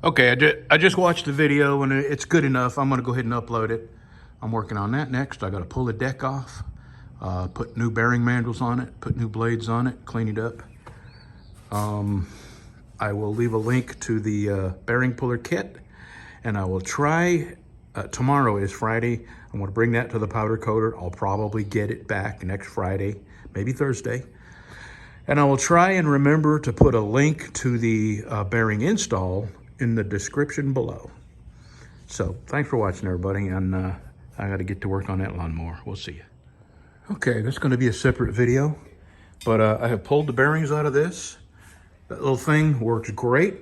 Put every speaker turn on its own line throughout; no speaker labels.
Okay, I just watched the video and it's good enough. I'm gonna go ahead and upload it. I'm working on that next. I gotta pull the deck off, put new bearing mandrels on it, put new blades on it, clean it up. I will leave a link to the bearing puller kit, and I will try, tomorrow is Friday. I'm gonna bring that to the powder coater. I'll probably get it back next Friday, maybe Thursday. And I will try and remember to put a link to the bearing install in the description below. So thanks for watching, everybody, and I got to get to work on that lawnmower. We'll see you. Okay, that's going to be a separate video, but I have pulled the bearings out of this. That little thing works great.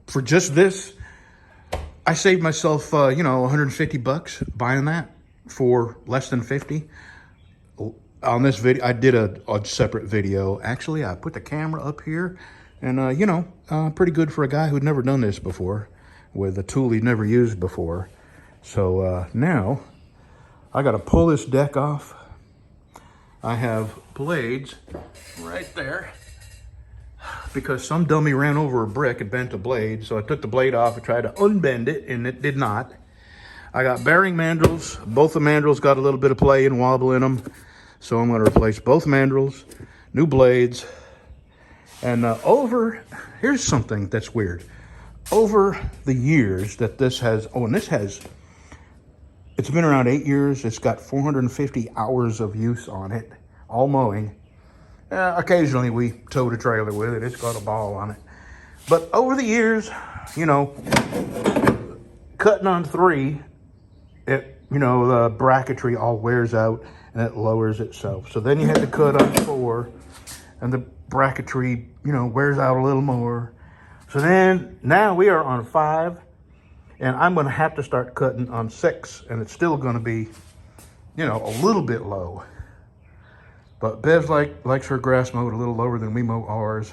For just this, I saved myself, 150 bucks buying that for less than 50. On this video, I did a separate video. Actually, I put the camera up here, and pretty good for a guy who'd never done this before with a tool he'd never used before. So now I got to pull this deck off. I have blades right there because some dummy ran over a brick and bent a blade. So I took the blade off and tried to unbend it, and it did not. I got bearing mandrels. Both the mandrels got a little bit of play and wobble in them. So I'm going to replace both mandrels, new blades, and here's something that's weird. Over the years that this has, it's been around 8 years. It's got 450 hours of use on it, all mowing. Occasionally we towed a trailer with it. It's got a ball on it. But over the years, cutting on 3, the bracketry all wears out and it lowers itself. So then you have to cut on 4 and the bracketry, wears out a little more. So then now we are on 5 and I'm going to have to start cutting on 6, and it's still going to be, a little bit low. But Bev's likes her grass mowed a little lower than we mow ours.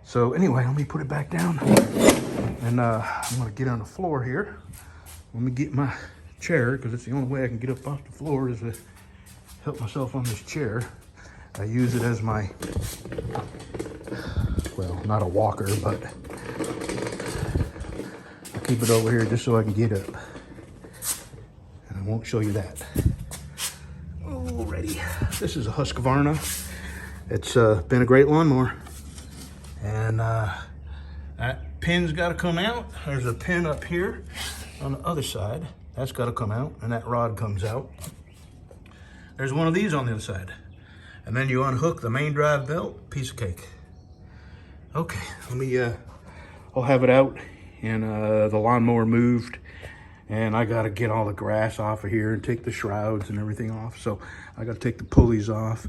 So anyway, let me put it back down, and I'm going to get on the floor here. Let me get my chair, because it's the only way I can get up off the floor is to help myself on this chair. I use it as my, well, not a walker, but I keep it over here just so I can get up. And I won't show you that. Alrighty, this is a Husqvarna. It's been a great lawnmower. And that pin's got to come out. There's a pin up here on the other side. That's got to come out, and that rod comes out. There's one of these on the other side. And then you unhook the main drive belt, piece of cake. Okay, let me, I'll have it out, and the lawnmower moved, and I got to get all the grass off of here and take the shrouds and everything off. So I got to take the pulleys off.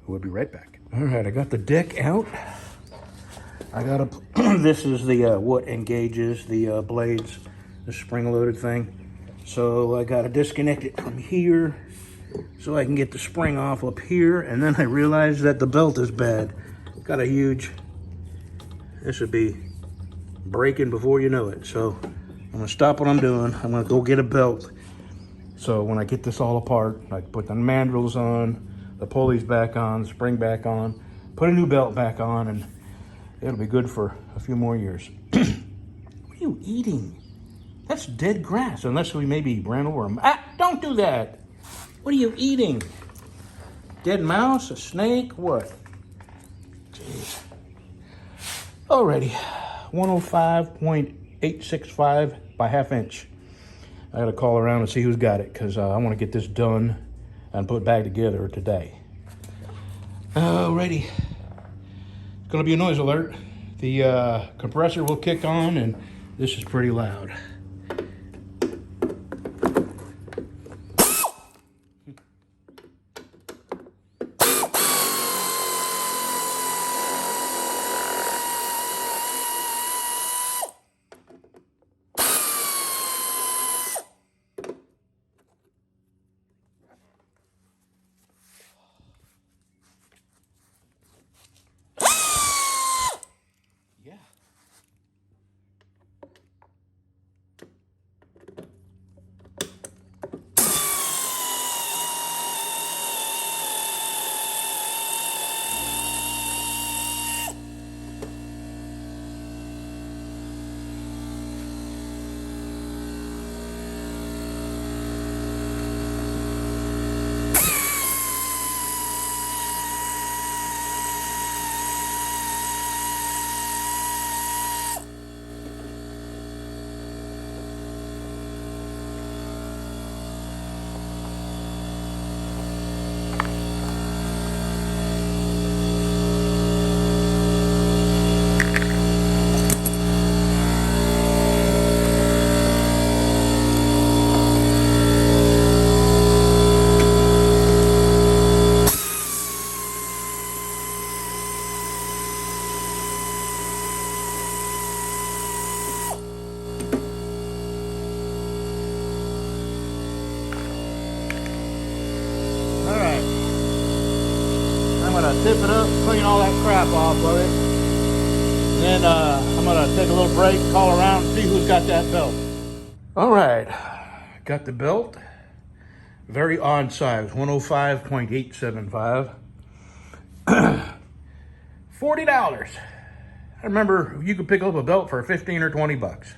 We'll be right back. All right, I got the deck out. I got to, this is the, what engages the blades, the spring-loaded thing. So I got to disconnect it from here so I can get the spring off up here. And then I realized that the belt is bad. Got a huge, this would be breaking before you know it. So I'm gonna stop what I'm doing. I'm gonna go get a belt. So when I get this all apart, I put the mandrels on, the pulleys back on, the spring back on, put a new belt back on, and it'll be good for a few more years. What are you eating? That's dead grass, unless we maybe ran over them. Ah, don't do that. What are you eating? Dead mouse, a snake, what? Jeez. Alrighty, 105.865 by ½ inch. I gotta call around and see who's got it, because I want to get this done and put back together today. Alrighty, it's gonna be a noise alert. The compressor will kick on, and this is pretty loud. Yeah. crap off of it. Then I'm gonna take a little break, call around, and see who's got that belt. All right, got the belt. Very odd size, 105.875. $40. I remember you could pick up a belt for 15 or 20 bucks.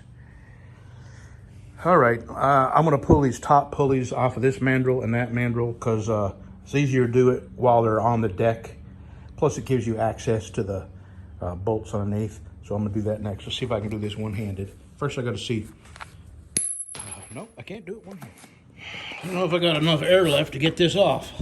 All right, I'm gonna pull these top pulleys off of this mandrel and that mandrel because it's easier to do it while they're on the deck. Plus it gives you access to the bolts underneath. So I'm gonna do that next. Let's see if I can do this one-handed. First I gotta see. No, I can't do it one-handed. I don't know if I got enough air left to get this off.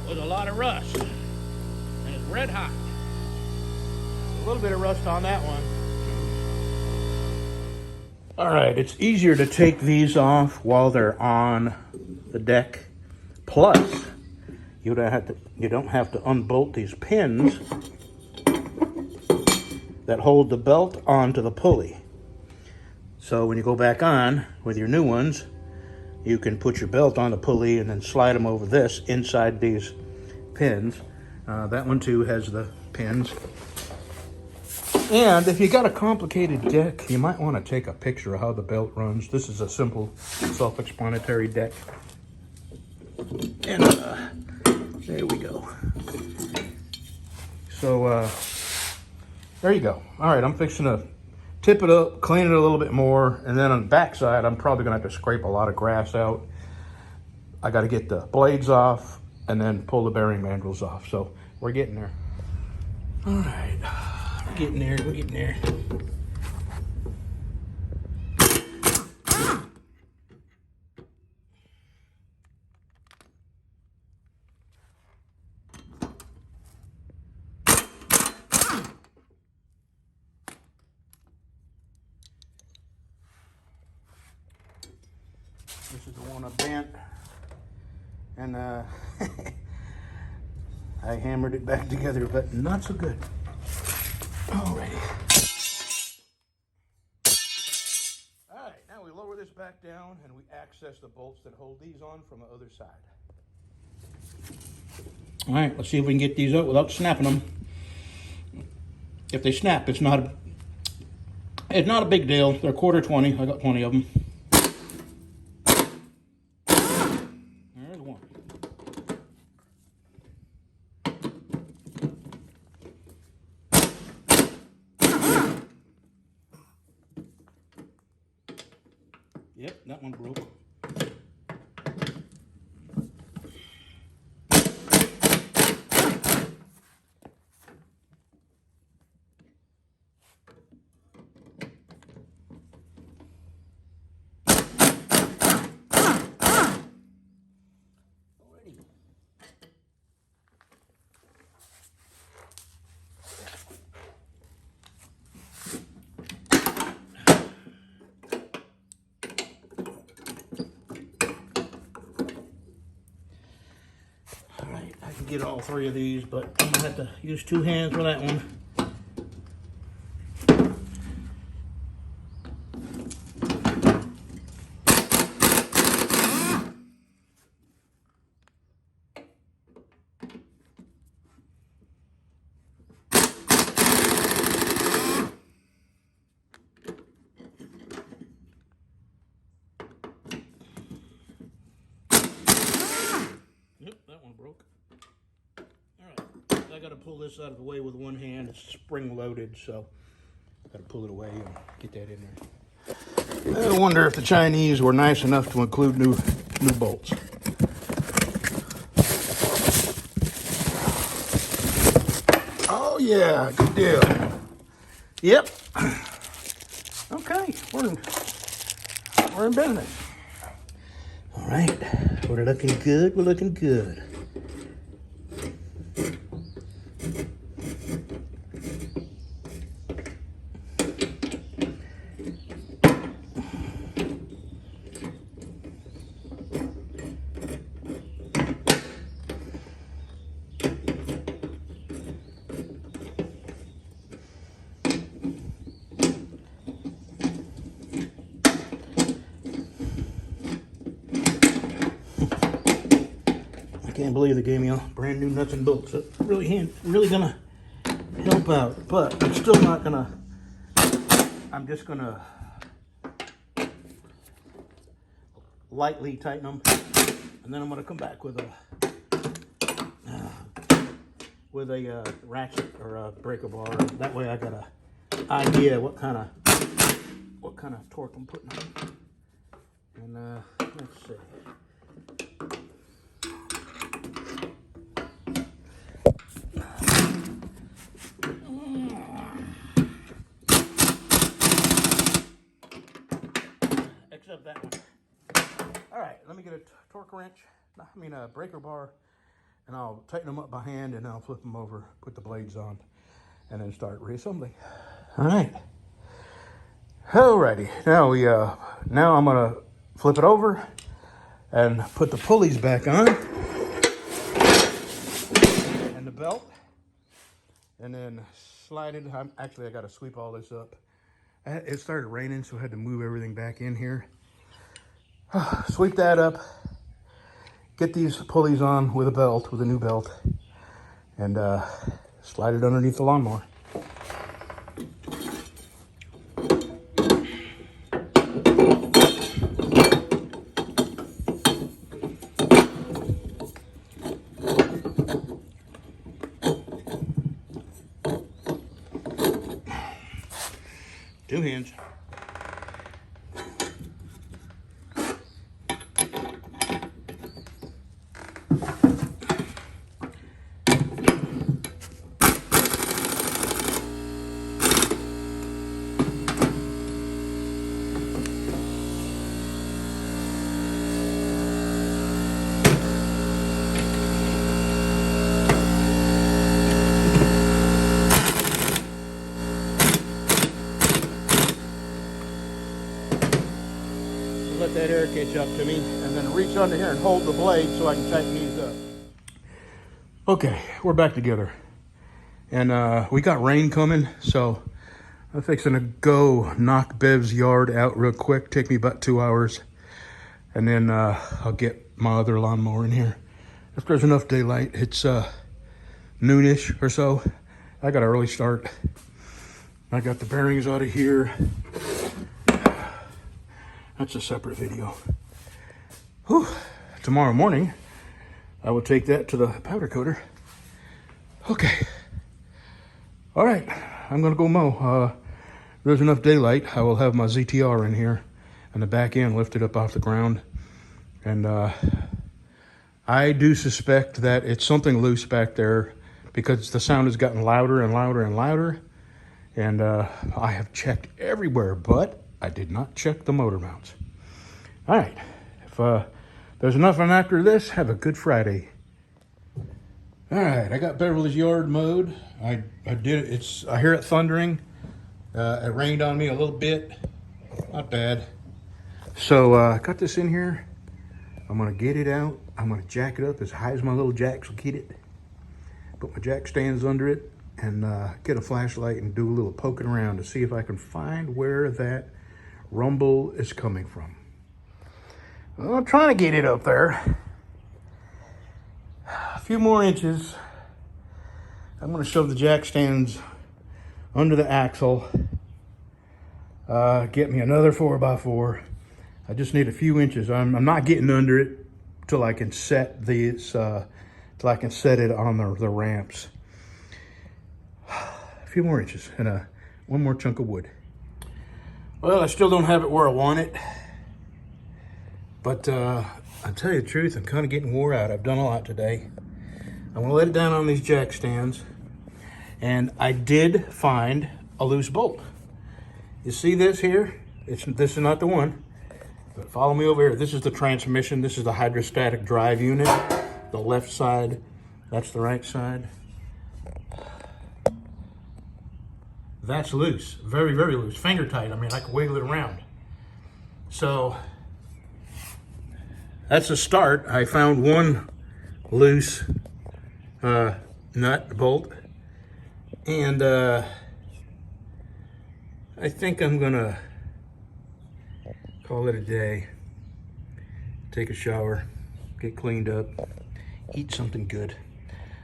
With a lot of rust, and it's red hot. A little bit of rust on that one. All right, it's easier to take these off while they're on the deck. Plus, you don't have to unbolt these pins that hold the belt onto the pulley. So when you go back on with your new ones, you can put your belt on the pulley and then slide them over this inside these pins. That one too has the pins. And if you got a complicated deck, you might want to take a picture of how the belt runs. This is a simple, self-explanatory deck. And there we go. So there you go. All right, I'm fixing to tip it up, clean it a little bit more, and then on the back side, I'm probably gonna have to scrape a lot of grass out. I gotta get the blades off and then pull the bearing mandrels off. So we're getting there. All right, we're getting there, we're getting there. This is the one I bent, and I hammered it back together, but not so good. Alrighty. All right, now we lower this back down and we access the bolts that hold these on from the other side. All right, let's see if we can get these out without snapping them. If they snap, it's not a big deal. They're quarter 20. I got 20 of them. There's one. Yep, that one broke. Get all three of these, but I'm gonna have to use two hands for that one. I got to pull this out of the way with one hand. It's spring loaded, so I got to pull it away and get that in there. I wonder if the Chinese were nice enough to include new bolts. Oh yeah, good deal. Yep. Okay, we're in business. All right, we're looking good. We're looking good. I can't believe they gave me a brand new nuts and bolts. That's really gonna help out, but I'm still not gonna. I'm just gonna lightly tighten them, and then I'm gonna come back with a ratchet or a breaker bar. That way, I got an idea what kind of torque I'm putting on. And let's see. Except that one. All right, let me get a torque wrench, a breaker bar, and I'll tighten them up by hand, and I'll flip them over, put the blades on, and then start reassembling. All right. Alrighty, now I'm gonna flip it over and put the pulleys back on, and the belt, and then slide it. I gotta sweep all this up. It started raining, so I had to move everything back in here. Sweep that up, get these pulleys on with a new belt, and slide it underneath the lawnmower. Two hands. Let that air catch up to me, and then reach under here and hold the blade so I can tighten these up. Okay, we're back together, and we got rain coming, so I'm fixing to go knock Bev's yard out real quick. Take me about 2 hours, and then I'll get my other lawnmower in here. If there's enough daylight, it's noonish or so. I got an early start. I got the bearings out of here. That's a separate video. Whew. Tomorrow morning, I will take that to the powder coater. Okay. All right, I'm gonna go mow. There's enough daylight. I will have my ZTR in here and the back end lifted up off the ground. And I do suspect that it's something loose back there because the sound has gotten louder and louder and louder. And I have checked everywhere, but I did not check the motor mounts. All right, if there's enough on after this, have a good Friday. All right, I got Beverly's yard mowed. I did it. I hear it thundering. It rained on me a little bit, not bad. So I got this in here. I'm gonna get it out. I'm gonna jack it up as high as my little jacks will get it. Put my jack stands under it and get a flashlight and do a little poking around to see if I can find where that rumble is coming from. Well, I'm trying to get it up there. A few more inches. I'm going to shove the jack stands under the axle. Get me another 4x4. I just need a few inches. I'm not getting under it till I can set these, till I can set it on the ramps. few more inches and one more chunk of wood. Well, I still don't have it where I want it, but I'll tell you the truth, I'm kind of getting wore out. I've done a lot today. I'm gonna let it down on these jack stands, and I did find a loose bolt. You see this here? This is not the one, but follow me over here. This is the transmission. This is the hydrostatic drive unit. The left side, that's the right side. That's loose, very, very loose, finger tight. I mean, I can wiggle it around. So that's a start. I found one loose nut bolt, and I think I'm gonna call it a day, take a shower, get cleaned up, eat something good.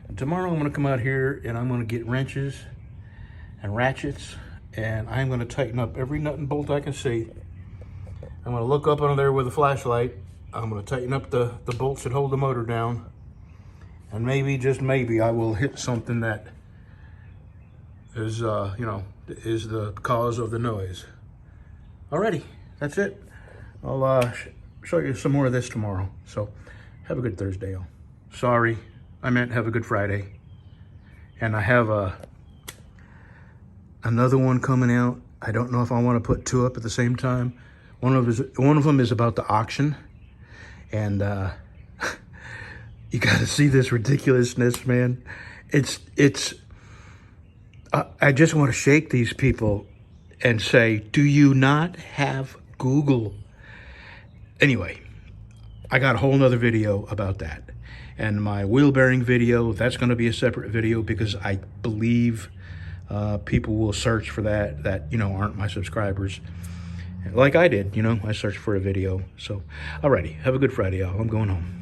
And tomorrow I'm gonna come out here and I'm gonna get wrenches and ratchets, and I'm gonna tighten up every nut and bolt I can see. I'm gonna look up under there with a flashlight. I'm gonna tighten up the bolts that hold the motor down, and maybe, just maybe, I will hit something that is, is the cause of the noise. Alrighty, that's it. I'll show you some more of this tomorrow. So have a good Thursday, y'all. Sorry, I meant have a good Friday. And I have another one coming out. I don't know if I want to put two up at the same time. One of them is about the auction, and you got to see this ridiculousness, man. I just want to shake these people and say, do you not have Google? Anyway, I got a whole nother video about that. And my wheel bearing video, that's going to be a separate video, because I believe people will search for that aren't my subscribers. Like I did, I searched for a video. So, alrighty, have a good Friday, y'all. I'm going home.